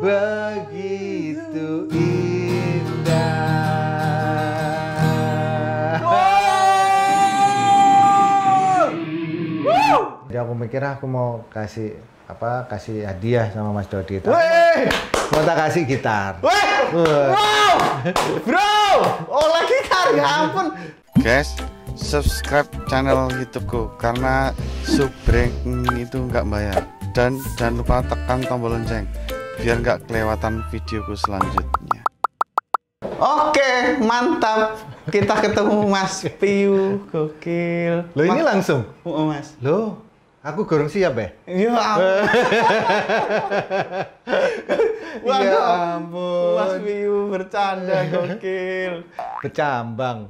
begitu indah. Jadi aku mikir aku mau kasih hadiah sama Mas Dodi. Mau tak kasih gitar. Wow, bro, oleh gitar ya ampun. Guys, subscribe channel YouTubeku karena subrek itu nggak bayar. Dan jangan lupa tekan tombol lonceng biar nggak kelewatan videoku selanjutnya. Oke, mantap. Kita ketemu Mas Piyu, gokil. Loh ini langsung? Oh, Mas. Loh, aku gorong siap ya? Ya ampun. Waduh, Ya ampun. Mas Piyu bercanda, gokil. Bercambang.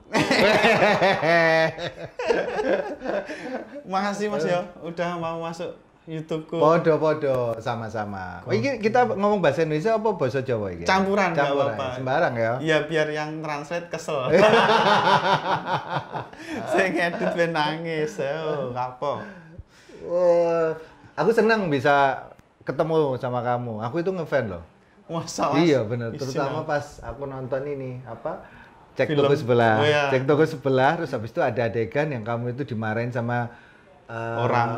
Makasih Mas ya, udah mau masuk YouTubeku. Podo, sama-sama. Ini kita ngomong bahasa Indonesia apa bahasa Jawa ini? Campuran, nggak apa-apa. Sembarang ya? Iya, biar yang translate kesel. Saya ngedit ben nangis, kapok. Aku senang bisa ketemu sama kamu. Aku itu ngefan loh. Masa Mas? Iya bener, terutama pas aku nonton ini Cek Toko Sebelah. Oh, iya. Cek Toko Sebelah, terus habis itu ada adegan yang kamu itu dimarahin sama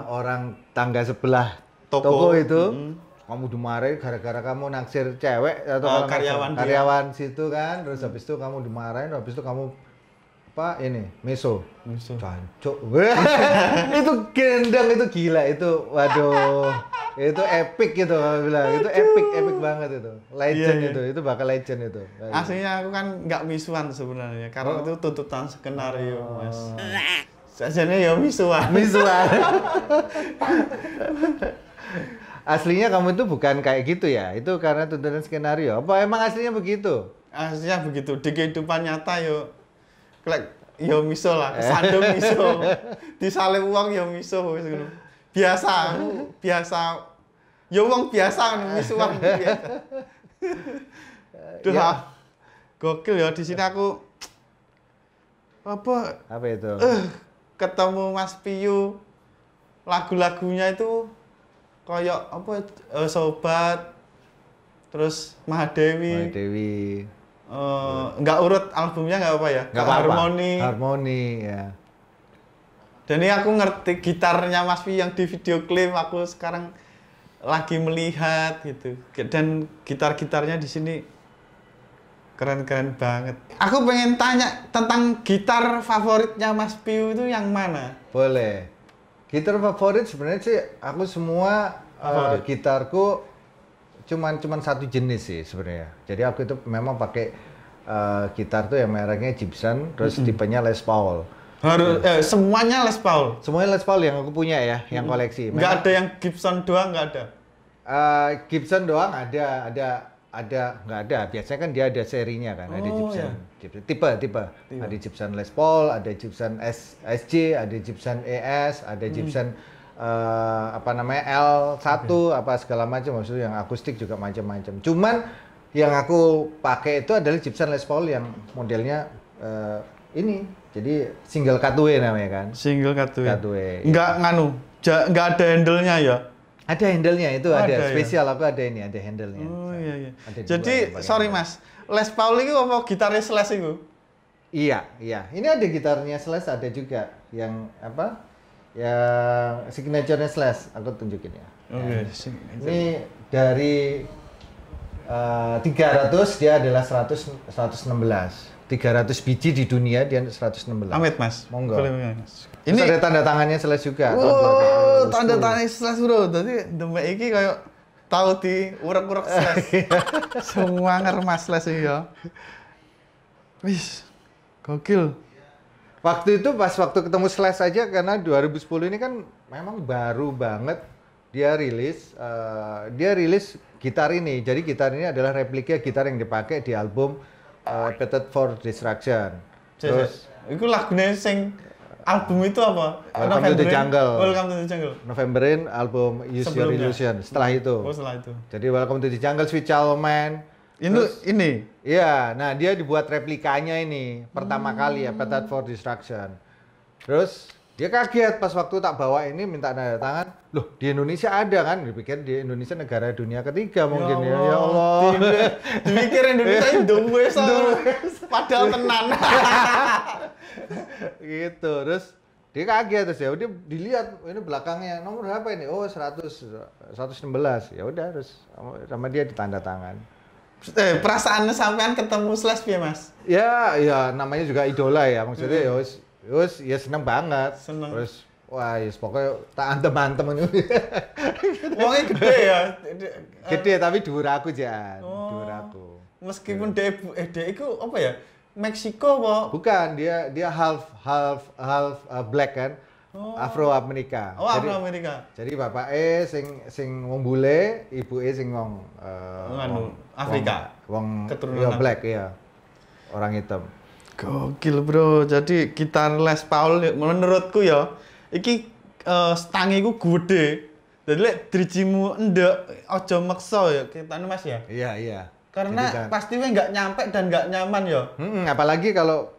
orang tangga sebelah toko itu. Kamu dimarahin gara-gara kamu naksir cewek atau karyawan situ kan. Terus habis itu kamu dimarahin, habis itu kamu miso. Cancuk. Itu gendang, itu gila itu. Waduh. Itu epic gitu kamu bilang. Itu epic banget itu. Legend itu. Itu bakal legend itu. Aslinya aku kan nggak misuan sebenarnya karena itu tuntutan skenario, Mas. Sajane ya misuan. Aslinya kamu itu bukan kayak gitu ya? Itu karena tuntutan skenario. Apa emang aslinya begitu? Aslinya begitu. Di kehidupan nyata yo miso lah, kesandung miso. Disalib uang yo miso wis ngono. Biasa. Yo wong biasa misuan biasa. Duh, gokil ya di sini aku Apa itu? ketemu Mas Piyu, lagu-lagunya itu kayak Sobat, terus Mahadewi. Nggak urut albumnya nggak apa ya? Nggak apa-apa. Harmoni ya. Dan ini aku ngerti gitarnya Mas Piyu yang di video klip, aku sekarang lagi melihat gitu. Dan gitar-gitarnya di sini keren-keren banget. Aku pengen tanya tentang gitar favoritnya Mas Piyu itu yang mana? Boleh. Gitar favorit sebenarnya sih aku semua gitarku cuman satu jenis sih sebenarnya. Jadi aku itu memang pakai gitar tuh yang mereknya Gibson, terus tipenya Les Paul. Semuanya Les Paul. Semuanya Les Paul yang aku punya ya, yang koleksi. Nggak ada yang Gibson doang, nggak ada. Gibson doang ada nggak ada. Biasanya kan dia ada serinya kan, ada Gibson. Iya. Tipe. Ada Gibson Les Paul, ada Gibson SG, ada Gibson ES, ada Gibson L1 apa segala macam, maksudnya yang akustik juga macam-macam. Cuman yang aku pakai itu adalah Gibson Les Paul yang modelnya ini. Jadi single cutaway namanya kan. Single cutaway. Iya. Nggak ada handle-nya ya? Ada handle-nya itu, ada ya? spesial aku ada ini, ada handle-nya. Oh iya. Ada jadi sorry Mas, Les Paul itu apa gitaris Slash itu? Iya. Ini ada gitarnya Slash, ada juga yang yang signature-nya Slash, aku tunjukin ya. Ini dari 300 dia adalah 116. 300 biji di dunia dia 116. Amit Mas. Monggo. Mas. Ini ada tanda tangannya Slash juga. Tanda tangannya Slash bro. Tadi demek iki kayak tahu di urek-urek Slash. Semua ngermas Slash iki ya. Wis. Gokil. Waktu ketemu Slash aja karena 2010 ini kan memang baru banget dia rilis gitar ini. Jadi gitar ini adalah replika gitar yang dipakai di album Appetite for Destruction. Terus itu lagunya sing album itu apa? Welcome to the Jungle. Welcome to the Jungle. Novemberin album Use Your Illusion. Setelah itu. Setelah itu. Jadi Welcome to the Jungle, Sweet Child Man. Ini? Iya, nah dia dibuat replikanya ini pertama kali Appetite for Destruction. Terus Dia kaget pas waktu tak bawa ini minta tanda tangan. Loh, di Indonesia ada kan? Dipikir di Indonesia negara dunia ketiga mungkin ya. Ya Allah. Dipikir Indonesia Indonesia. Padahal tenan. Gitu. Terus dia kaget terus ya udah dilihat ini belakangnya nomor berapa ini? Oh, 116. Ya udah terus sama dia ditanda tangan. Perasaannya sampean ketemu Slash ya, Mas? Ya, namanya juga idola ya. Maksudnya ya seneng banget. Seneng. Terus wah, pokoknya tak antem-antem ini. Wongnya gede ya. Gede tapi dhuwur aku Jan. Dhuwur aku. Meskipun dia itu apa ya? Meksiko apa? Bukan, dia half black kan. Afro Amerika. Oh, Afro Amerika. Jadi bapak sing wong bule, ibu sing wong Afrika. Wong keturunan black ya. Orang hitam. Gokil bro, jadi gitar Les Paul menurutku ya, iki stange ku gede. Jadi lek drijimu ndek aja maksa ya, kita Mas ya. Iya. Karena pasti nggak nyampe dan nggak nyaman ya. Apalagi kalau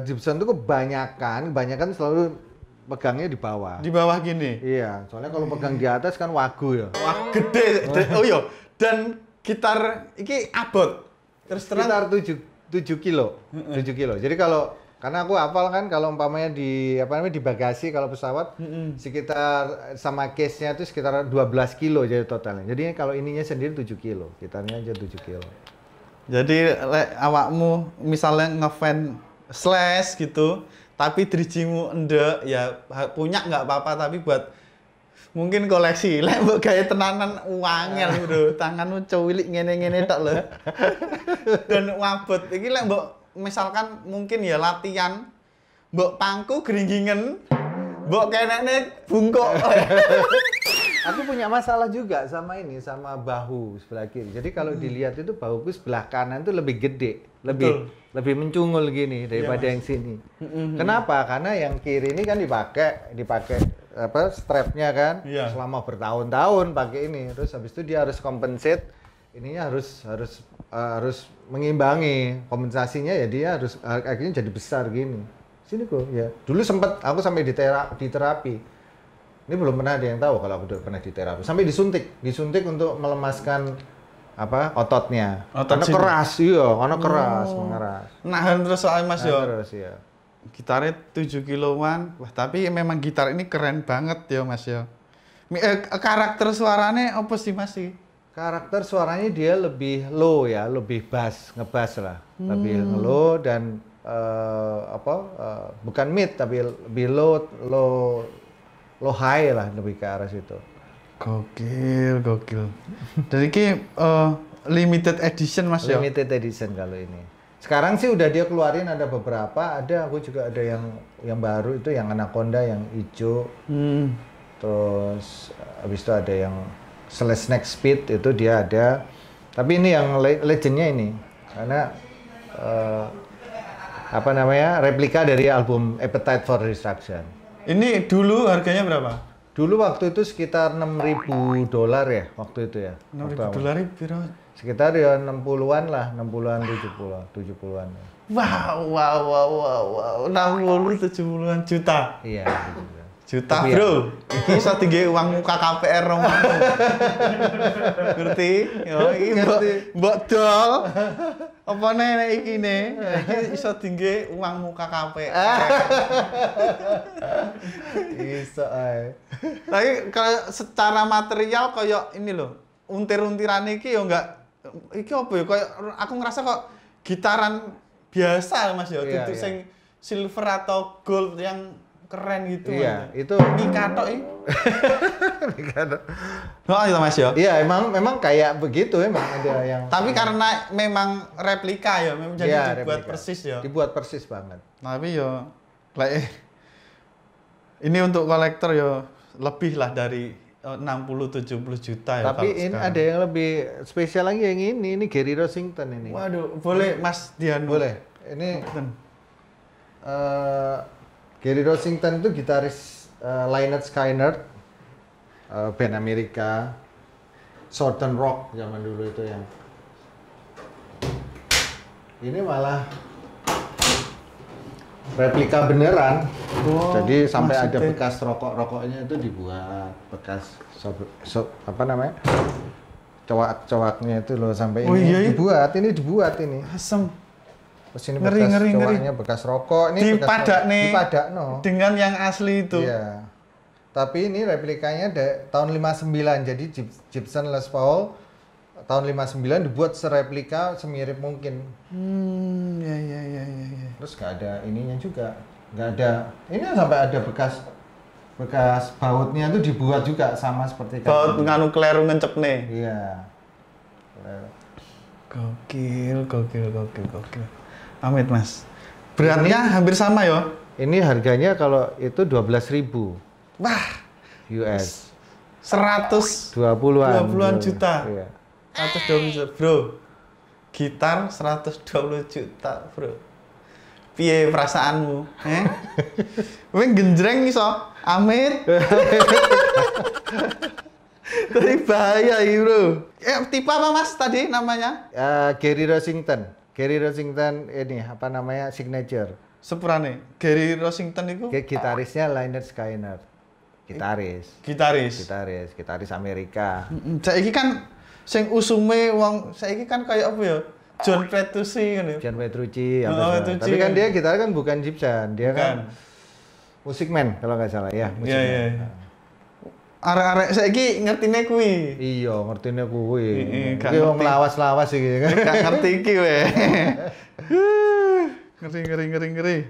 Gibson itu kebanyakan selalu pegangnya di bawah. Di bawah gini. Iya, soalnya kalau pegang di atas kan wagu ya. Wah, gede. Oh iya, dan gitar iki abot. Terus terang sekitar 7 kilo. 7 kilo. Jadi karena aku hafal kan kalau umpamanya di bagasi kalau pesawat sekitar sama case-nya itu sekitar 12 kilo jadi totalnya. Jadi kalau ininya sendiri 7 kilo, gitarnya aja 7 kilo. Jadi awakmu misalnya ngefan Slash gitu, tapi drijimu endek ya punya nggak apa-apa, tapi buat mungkin koleksi. Lek mbok gawe tenanan wangel bro, tanganmu cuwilik ngene-ngene tok lho. Dan wabot iki lek mbok misalkan mungkin ya latihan mbok pangku geringgingen, mbok kenekne bungkuk. Aku punya masalah juga sama bahu sebelah kiri. Jadi kalau dilihat itu bahuku sebelah kanan itu lebih gede, lebih mencungul gini daripada yang sini. Kenapa? Karena yang kiri ini kan dipakai strapnya kan selama bertahun-tahun pakai ini. Terus habis itu dia harus compensate, ininya harus mengimbangi kompensasinya ya, dia harus akhirnya jadi besar gini. Sini kok ya. Dulu sempat aku sampai di terapi. Ini belum pernah ada yang tahu kalau aku udah pernah di terapi. Sampai disuntik untuk melemaskan ototnya. Karena keras, keras, mengeras. Nahan terus soalnya Mas yo. Terus ya. Gitarnya 7 kiloan. Wah, tapi memang gitar ini keren banget ya Mas ya. Karakter suaranya apa sih Mas sih? Karakter suaranya dia lebih low ya, lebih bass, ngebass lah. Lebih low dan bukan mid tapi lebih low high lah, lebih ke arah situ. Gokil. Jadi ini limited edition Mas ya? Limited edition kalau ini. Sekarang sih udah dia keluarin ada beberapa, aku juga ada yang baru itu yang Anaconda yang hijau. Terus habis itu ada yang Snake Speed itu dia ada. Tapi ini yang legendnya ini karena replika dari album Appetite for Destruction. Ini dulu harganya berapa? Dulu waktu itu sekitar $6.000 ya waktu itu ya. $6.000 berapa? Sekitar ya 60-an lah, 60-an 70-an. Wow. 60-70-an juta. Iya, juta bro. Iki iso tinggi uang muka KPR romamu. Ngerti? Yo iki mbok dol. Apa nek iki ne? Iki iso tinggi uang muka KPR. Iso ae. Tapi kalau secara material kayak ini loh. Untir-untiran iki yo enggak iki apa ya? Kayak aku ngerasa kok gitaran biasa Mas ya, itu sing silver atau gold yang keren gitu. Iya, itu Mikado ini. Mikado. Oh, itu Mas ya. Iya, memang kayak begitu memang ada yang. Tapi karena memang replika ya, memang jadi dibuat replika. Persis ya. Dibuat persis banget. Tapi ya ini untuk kolektor ya lebih lah dari 60-70 juta ya. Tapi ini sekarang ada yang lebih spesial lagi yang ini Gary Rossington ini. Waduh, boleh Mas Dian. Boleh. Ini Gary Rossington itu gitaris Lynyrd Skynyrd, band Amerika, Southern Rock zaman dulu itu yang. Ini malah replika beneran. Jadi sampai ada maksudnya bekas rokoknya itu dibuat, bekas apa namanya? Cowak-cowaknya itu loh sampai ini dibuat ini. Asem. Terus ini bekas cowaknya bekas rokok, ini dipadakno dengan yang asli itu. Iya. Tapi ini replikanya tahun 59, jadi Gibson Les Paul tahun 59 dibuat sereplika semirip mungkin. Ya. Terus nggak ada ininya juga, nggak ada. Ini sampai ada bekas bautnya itu dibuat juga sama seperti baut nganu kleru ngencepne. Iya. Gokil. Amit Mas. Beratnya hampir sama ya? Ini harganya kalau itu 12.000. Wah, US. 120-an juta. Iya. 120 juta, bro. Gitar 120 juta, bro. Piye perasaanmu? Kowe genjreng iso, Amit. Dari bahaya iki, bro. Tipe apa Mas tadi namanya? Gary Rossington ini apa namanya signature. Sepurane. Gary Rossington itu? Gitarisnya Lynyrd Skynyrd. Gitaris Amerika. Saiki kan sing usume wong saiki kan kayak apa ya? John Petrucci kan ya. John Petrucci tapi kan dia gitar kan bukan Gibson, dia kan musikman kalau nggak salah ya, musikman. Iya. Arek-arek saiki ngertine kuwi. Iya, ngertine kuwi. Iki wong lawas-lawas iki kan. Gak ngerti iki we. Ngeri.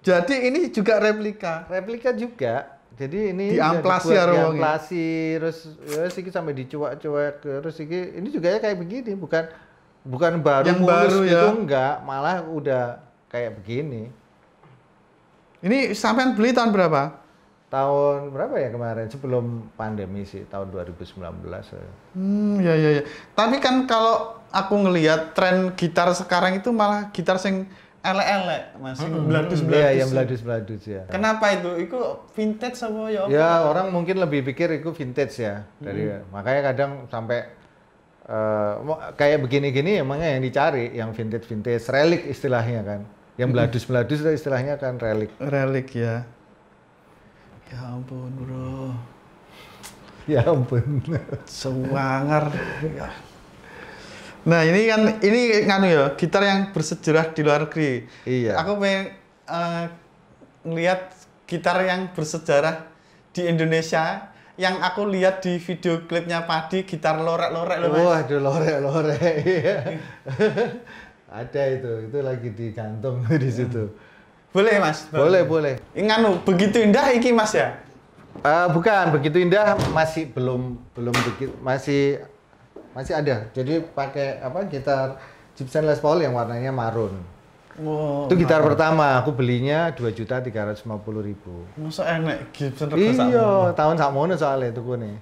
Jadi ini juga replika. Replika juga. Jadi ini diamplasi terus ya iki sampai dicuak-cuak terus ini juga ya kayak begini, bukan baru yang baru itu ya. Enggak, malah udah kayak begini. Ini sampean beli tahun berapa? Tahun berapa ya kemarin? Sebelum pandemi sih, tahun 2019. Ya. Tapi kan kalau aku ngelihat tren gitar sekarang itu malah gitar sing elek-elek, Mas, bladus-bladus. Iya, yang bladus-bladus ya. Kenapa itu? Itu vintage apa ya? Ya, orang mungkin lebih pikir itu vintage ya. Makanya kadang sampai kayak begini-gini emangnya yang dicari, yang vintage, relik istilahnya kan. Yang bladus-bladus istilahnya kan relik. Relik ya. Ya ampun, bro. Ya ampun. Sewangar. Nah, ini nganu ya, gitar yang bersejarah di luar negeri. Iya. Aku pengen ngelihat gitar yang bersejarah di Indonesia. Yang aku lihat di video klipnya Padi, gitar lorek-lorek loh, Mas. Waduh, lorek-lorek. Iya. Ada itu lagi digantung di situ. Boleh, Mas? Boleh. Nganu, begitu indah iki, Mas ya? Bukan, begitu indah masih belum begitu, masih ada. Jadi pakai gitar Gibson Les Paul yang warnanya marun. Wow, itu gitar pertama, aku belinya 2.350.000. Masa enek Gibson rego sakmono? Iya, tahun sakmono soalnya itu nih.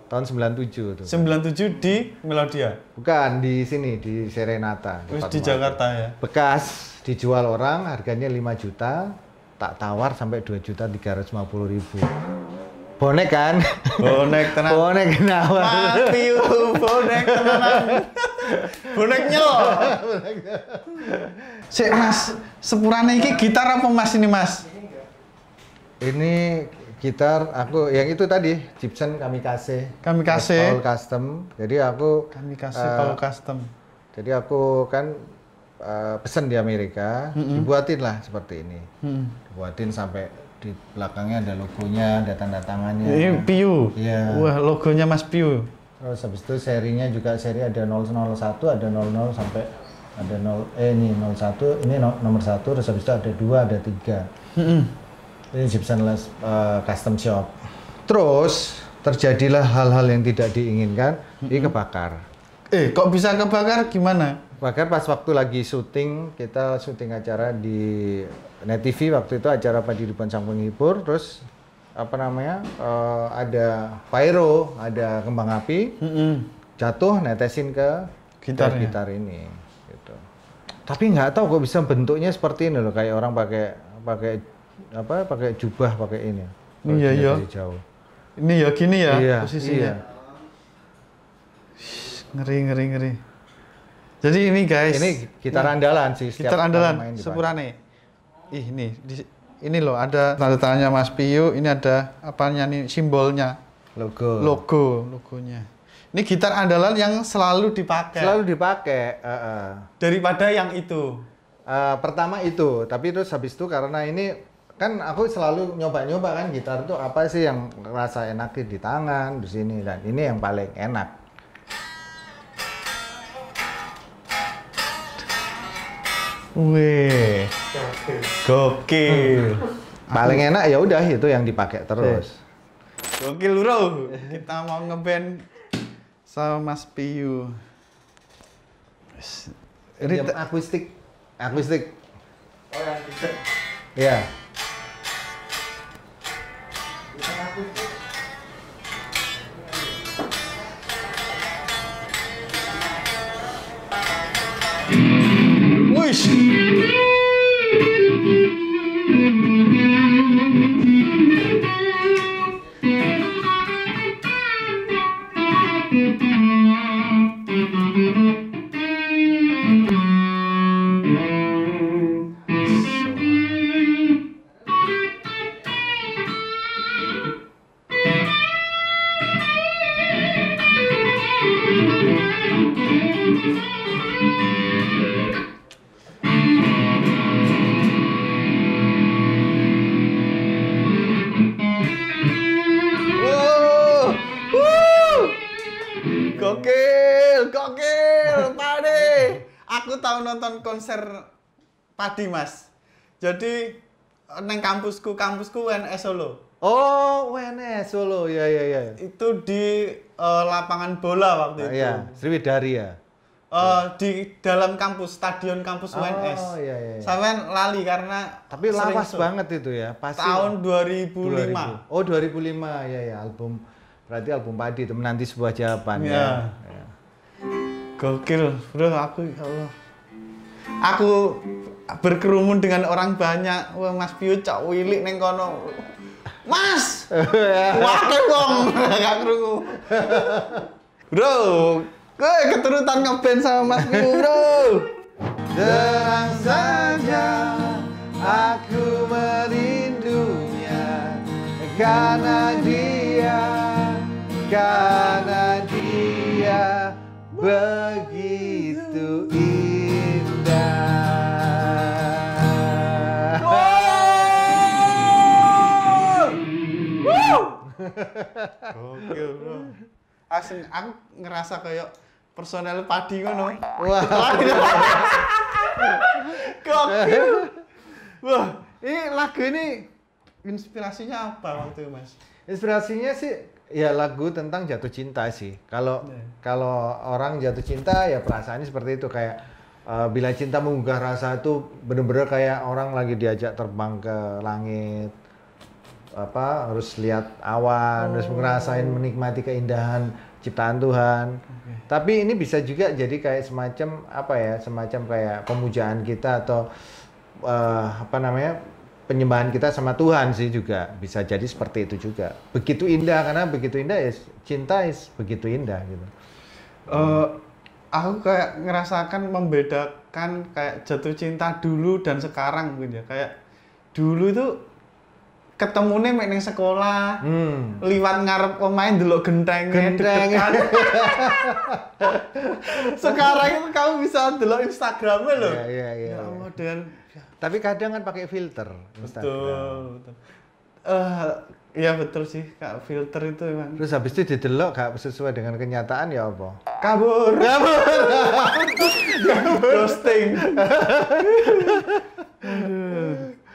Tahun 97 itu. 97 di Melodia? Bukan, di sini, di Serenata. Di Jakarta ya? Bekas, dijual orang, harganya 5 juta, tak tawar sampai 2.350.000. Bonek kan? Bonek tenan. Bonek kenapa? Mati bonek tenan. Bonek nyel. Sik Mas, sepurane iki gitar apa Mas ini Mas? Ini gitar aku yang itu tadi Gibson Kamikaze. Paul Custom. Jadi aku Kamikaze Paul Custom. Jadi aku kan pesen di Amerika, dibuatin lah seperti ini. Dibuatin sampai di belakangnya ada logonya, ada tanda tangannya. Ini Piu. Iya. Wah, logonya Mas Piu. Terus habis itu serinya juga seri ada 001, ada 00 sampai ada 01, ini nomor 1, terus habis itu ada 2, ada 3. Ini Gibson Les Custom Shop. Terus terjadilah hal-hal yang tidak diinginkan, ini kebakar. Kok bisa kebakar gimana? Bahkan pas waktu lagi syuting, kita syuting acara di Net TV waktu itu, acara Padiduban Sang Penghibur, terus ada pyro, ada kembang api, jatuh netesin ke gitar ini. Gitu. Tapi nggak tahu kok bisa bentuknya seperti ini loh, kayak orang pakai jubah, pakai ini. Iya. Jauh. Ini ya gini ya iya, posisinya. Iya. Ngeri. Jadi ini guys. Ini gitar andalan sih. Gitar andalan, sepurane. ini loh ada tanda tangannya Mas Piyu, ini ada apanya nih simbolnya. Logonya. Ini gitar andalan yang selalu dipakai. Daripada yang itu. Pertama itu, tapi terus habis itu karena ini kan aku selalu nyoba-nyoba kan gitar tuh apa sih yang rasa enak di tangan di sini, dan ini yang paling enak. Wih, gokil. Paling enak ya udah itu yang dipakai terus. Gokil bro, kita mau ngeband sama Mas Piyu. Ini akustik. Oh yang bisa. Iya. Wish. Gokil, Pade. Aku tahu nonton konser Padi, Mas. Jadi neng kampusku UNS Solo. Oh, UNS Solo, ya. Itu di lapangan bola waktu itu. Iya, Sriwidari ya. Di dalam stadion kampus UNS. Oh, iya. Sampean lali karena tapi lawas banget itu ya. Pasti tahun 2005. 2000. Oh, 2005 ya, album. Berarti album Padi itu menanti sebuah jawaban ya. Gokil, bro, aku ya Allah. Aku berkerumun dengan orang banyak. Wah, Mas Piyu cak wilik neng kono. Mas! Wakil wong, gak krungu. Bro, gue keturutan ngeband sama Mas Piyu, bro. Terang saja aku merindunya karena dia begitu indah. Gokil, bro. Asli, aku ngerasa kayak personel Padi ngono. Wah. Gokil. Wah, ini lagu ini inspirasinya apa waktu itu, Mas? Inspirasinya sih ya lagu tentang jatuh cinta sih. Kalau orang jatuh cinta ya perasaannya seperti itu, kayak bila cinta menggugah rasa itu bener-bener kayak orang lagi diajak terbang ke langit. Harus lihat awan, harus ngerasain menikmati keindahan ciptaan Tuhan. Tapi ini bisa juga jadi kayak semacam kayak pemujaan kita atau penyembahan kita sama Tuhan sih, juga bisa jadi seperti itu juga. Begitu indah, karena begitu indah ya cinta begitu indah gitu. Aku kayak ngerasakan membedakan kayak jatuh cinta dulu dan sekarang gitu ya. Kayak dulu itu ketemunya mek ning sekolah, liwat ngarep omahe ndelok gentenge deg-degan. Sekarang itu kamu bisa ndelok Instagramnya loh. Iya. Ya Allah, dan tapi kadang kan pakai filter Instagram. Betul. Iya betul sih, Kak, filter itu emang. Terus habis itu didelok gak sesuai dengan kenyataan ya apa? Kabur. Ghosting.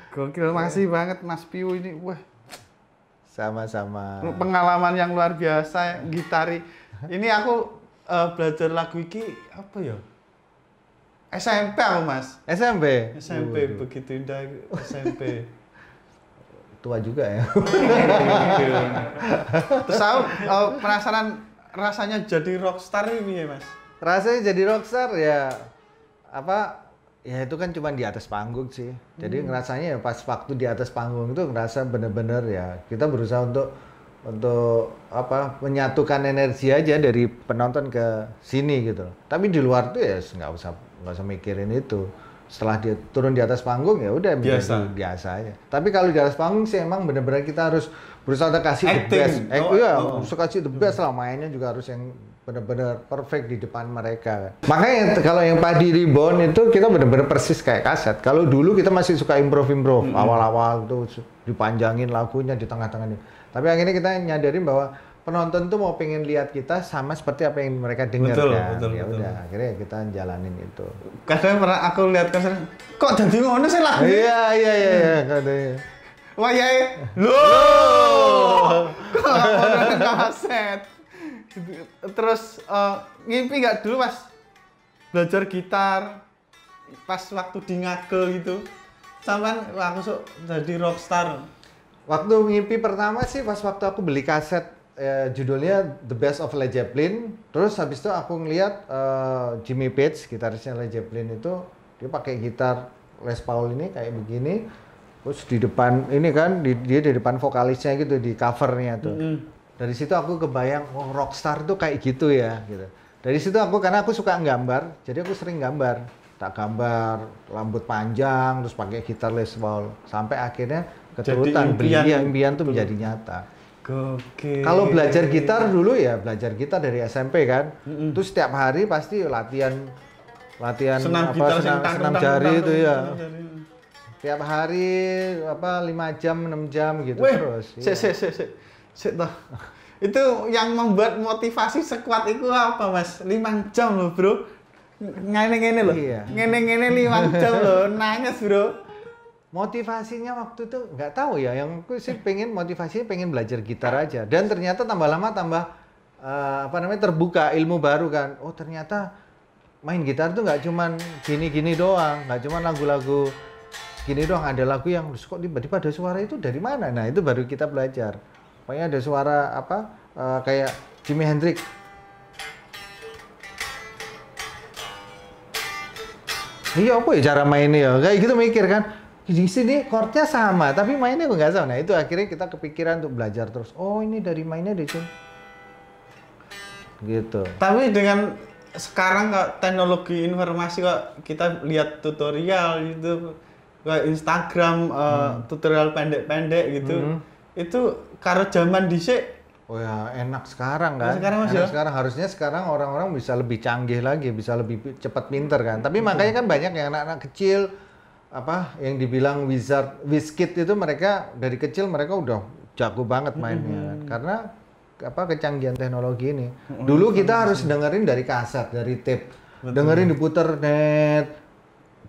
Gokil, makasih banget Mas Piyu ini. Wah. Sama-sama. Pengalaman yang luar biasa, gitari. Ini aku belajar lagu ini apa ya? SMP aku, Mas. SMP, begitu indah SMP. Tua juga ya. Terus aku penasaran rasanya jadi rockstar ini ya, Mas? Rasanya jadi rockstar ya ya itu kan cuma di atas panggung sih. Jadi ngerasanya ya pas waktu di atas panggung itu ngerasa bener-bener ya kita berusaha untuk menyatukan energi aja dari penonton ke sini gitu. Tapi di luar tuh ya nggak usah mikirin itu. Setelah dia turun di atas panggung ya udah biasa aja. Tapi kalau di atas panggung sih emang benar-benar kita harus berusaha kasih the best. Harus kasih the best lah, mainnya juga harus yang benar-benar perfect di depan mereka. Makanya kalau yang Padi Reborn itu kita benar-benar persis kayak kaset. Kalau dulu kita masih suka improv, awal-awal tuh dipanjangin lagunya di tengah-tengahnya. Tapi akhirnya kita nyadarin bahwa penonton tuh mau pengen lihat kita sama seperti apa yang mereka dengar kan. Ya udah, akhirnya kita jalanin itu. Kadang pernah aku lihat kaset, kok jadi ngono sih lagu? Iya, kadang. Wah ya, loh, kok nggak kaset? Terus ngimpi nggak dulu pas belajar gitar, pas waktu di Ngagel gitu, sampai langsung jadi rockstar. Waktu ngimpi pertama sih pas waktu aku beli kaset judulnya The Best of Led Zeppelin. Terus habis itu aku ngeliat Jimmy Page, gitarisnya Led Zeppelin itu, dia pakai gitar Les Paul ini kayak begini. Terus di depan ini kan dia di depan vokalisnya gitu, di covernya tuh. Dari situ aku kebayang, oh rockstar tuh kayak gitu ya gitu. Dari situ karena aku suka gambar, jadi aku sering gambar. Tak gambar rambut panjang terus pakai gitar Les Paul sampai akhirnya keturutan impian tuh menjadi nyata. Oke. Kalau belajar gitar dulu ya belajar gitar dari SMP kan. Terus setiap hari pasti latihan senam jari itu ya. Tiap hari 5 jam 6 jam gitu. Terus. Toh. Itu yang membuat motivasi sekuat itu apa, Mas? 5 jam loh, Bro. Ngene loh. Iya. Ngene 5 jam loh, nangis, Bro. Motivasinya waktu itu nggak tahu ya, yang aku sih motivasinya pengen belajar gitar aja. Dan ternyata tambah lama tambah terbuka ilmu baru kan. Oh, ternyata main gitar tuh nggak cuman gini-gini doang, nggak cuman lagu-lagu gini doang, ada lagu yang kok tiba-tiba ada suara itu dari mana? Nah, itu baru kita belajar. Pokoknya ada suara kayak Jimi Hendrix. Iya, apa ya cara mainnya ya? Kayak gitu mikir kan. Di sini chordnya sama, tapi mainnya kok nggak sama. Nah, itu akhirnya kita kepikiran untuk belajar terus. Oh, ini dari mainnya deh, Cun. Gitu. Tapi dengan sekarang kok teknologi informasi kok kita lihat tutorial gitu, kayak Instagram tutorial pendek-pendek gitu. Itu karo zaman dhisik. Oh ya, enak sekarang kan. Sekarang harusnya sekarang orang-orang bisa lebih canggih lagi, bisa lebih cepat pinter kan. Tapi makanya kan banyak yang anak-anak kecil yang dibilang Wizkid itu mereka dari kecil mereka udah jago banget mainnya kan. Karena kecanggihan teknologi ini. Dulu kita harus dengerin dari kaset, dari tape. Dengerin diputer net,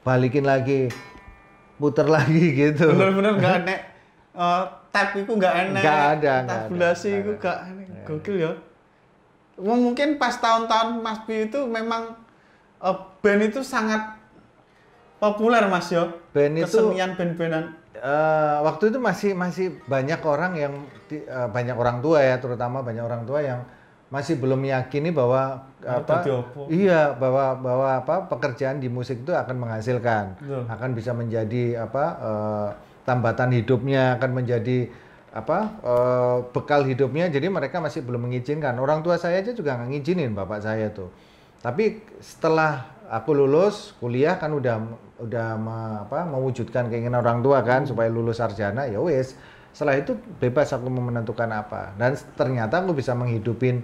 balikin lagi, puter lagi gitu. Bener-bener nggak enak. Tape itu nggak enak. Nggak ada. Tabulasi itu nggak enak. Gokil ya. Mungkin pas tahun-tahun Mas Pi itu memang band itu sangat populer, Mas ya. Kesenian band-bandan. Waktu itu masih banyak orang yang banyak orang tua ya, terutama banyak orang tua yang masih belum meyakini bahwa bahwa pekerjaan di musik itu akan menghasilkan, akan bisa menjadi tambatan hidupnya, akan menjadi bekal hidupnya. Jadi mereka masih belum mengizinkan. Orang tua saya aja juga nggak ngizinin bapak saya tuh. Tapi setelah aku lulus kuliah kan udah mewujudkan keinginan orang tua kan supaya lulus sarjana, ya wes. Setelah itu bebas aku mau menentukan apa. Dan ternyata aku bisa menghidupin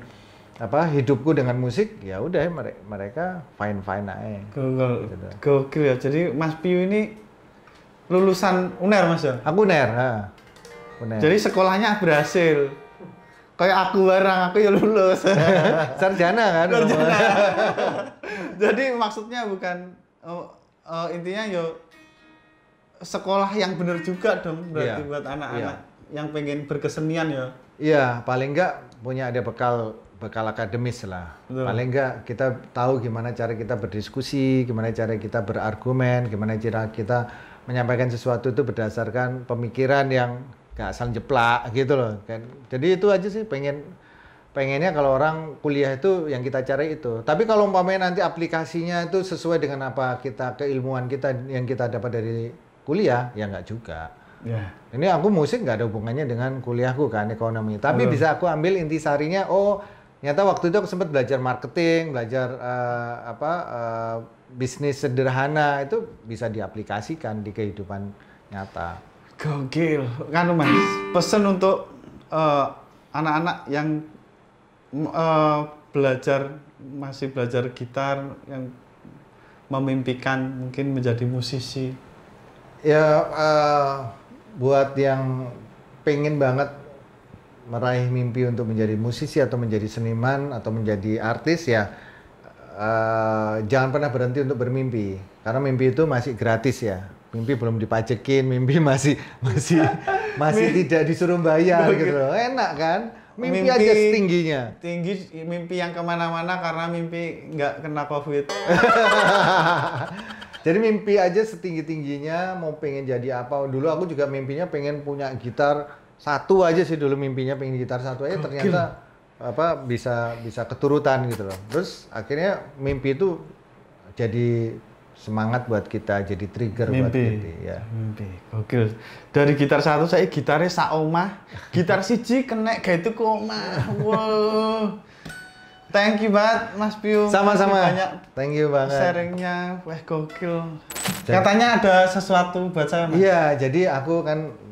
hidupku dengan musik, ya udah mereka fine aja. Gokil ya. Jadi Mas Piu ini lulusan UNER, Mas ya? Aku UNER, UNER. Jadi sekolahnya berhasil. Kayak aku aku ya lulus. Sarjana kan? Sarjana. Jadi maksudnya bukan intinya sekolah yang benar juga dong berarti buat anak-anak yang pengen berkesenian ya. Iya, paling enggak punya ada bekal akademis lah. Betul. Paling enggak kita tahu gimana cara kita berdiskusi, gimana cara kita berargumen, gimana cara kita menyampaikan sesuatu itu berdasarkan pemikiran yang nggak asal jeplak gitu loh kan. Jadi itu aja sih pengennya kalau orang kuliah itu yang kita cari itu. Tapi kalau umpamanya nanti aplikasinya itu sesuai dengan apa keilmuan kita yang kita dapat dari kuliah, ya nggak juga. Yeah. Ini aku musik nggak ada hubungannya dengan kuliahku kan, ekonomi. Tapi bisa aku ambil intisarinya, oh Ternyata waktu itu aku sempat belajar marketing, belajar bisnis sederhana, itu bisa diaplikasikan di kehidupan nyata. Gokil. Kan Mas, pesan untuk anak-anak yang masih belajar gitar, yang memimpikan mungkin menjadi musisi. Ya, buat yang pengen banget meraih mimpi untuk menjadi musisi atau menjadi seniman atau menjadi artis ya, jangan pernah berhenti untuk bermimpi, karena mimpi itu masih gratis ya. Mimpi belum dipajekin, mimpi masih tidak disuruh bayar gitu loh. Enak kan? Mimpi aja setingginya. Tinggi, mimpi yang kemana-mana karena mimpi nggak kena COVID. Jadi mimpi aja setinggi-tingginya, mau pengen jadi apa. Dulu aku juga mimpinya pengen punya gitar satu aja sih dulu, mimpinya pengen gitar satu aja. Ternyata bisa keturutan gitu loh. Terus akhirnya mimpi itu jadi semangat buat kita, jadi trigger buat kita ya. Mimpi. Gokil. Dari gitar satu saya gitarnya sak omah, gitar siji kena gawe tuku omah. Wow. Thank you banget Mas Pium. Sama-sama. Banyak thank you banget. Sharingnya, wah gokil. Katanya ada sesuatu buat saya Mas. Iya, jadi aku kan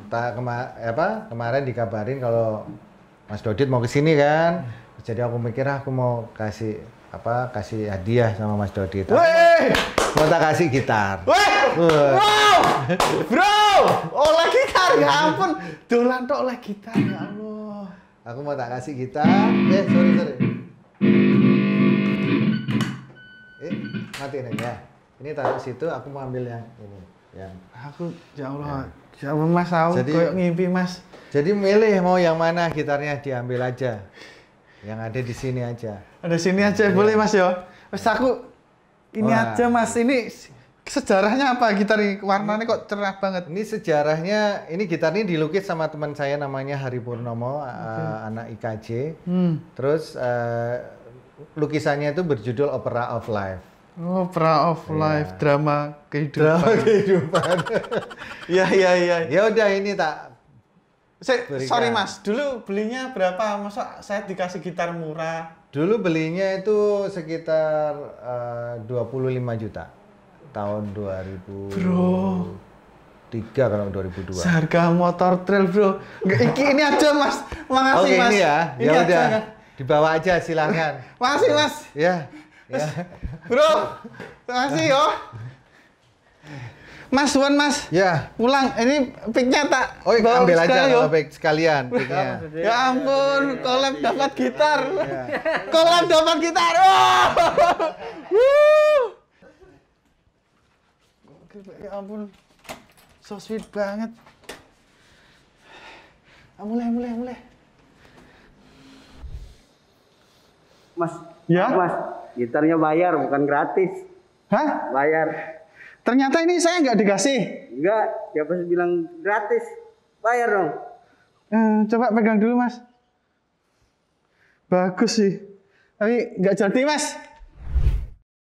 kemarin dikabarin kalau Mas Dodit mau kesini kan. Jadi aku mikir aku mau kasih hadiah sama Mas Dodit. Mau tak kasih gitar. Wow! Bro, oleh gitar ya ampun. Dolan tok oleh gitar ya Allah. Aku mau tak kasih gitar. Sorry. Matiin ya. Ini taruh situ, aku mau ambil yang ini. Aku ya Allah. Ya ampun Mas, aku kayak ngimpi Mas. Jadi milih mau yang mana, gitarnya diambil aja. Yang ada di sini aja. Ada sini aja boleh Mas ya. Wes aku ini aja Mas. Ini sejarahnya apa gitar ini? Warnanya kok cerah banget. Ini sejarahnya, ini gitar ini dilukis sama teman saya namanya Hari Purnomo, anak IKJ. Terus lukisannya itu berjudul Opera of Life. Opera of Life, drama kehidupan. Drama kehidupan. Iya. Ya udah ini tak. Sorry Mas, dulu belinya berapa? Masa saya dikasih gitar murah? Dulu belinya itu sekitar 25 juta. Tahun 2000. Bro. 3 kalau 2002. Seharga motor trail bro. Ini aja Mas. Makasih Oke, Mas. ini ya. Ya udah. Dibawa aja silahkan. Makasih Mas. Ya. Bro, makasih yo. Mas Wan Mas. Ya. Pulang. Ini picknya tak. Ambil aja kalau pick sekalian picknya. Ya ampun, collab dapat gitar. Collab dapat gitar. Ya ampun. So sweet banget. Mulai. Mas, Ya? Mas, gitarnya bayar bukan gratis. Hah? Bayar. Ternyata ini saya nggak dikasih. Enggak, siapa sih bilang gratis? Bayar dong. Coba pegang dulu Mas. Bagus sih. Tapi nggak jadi Mas.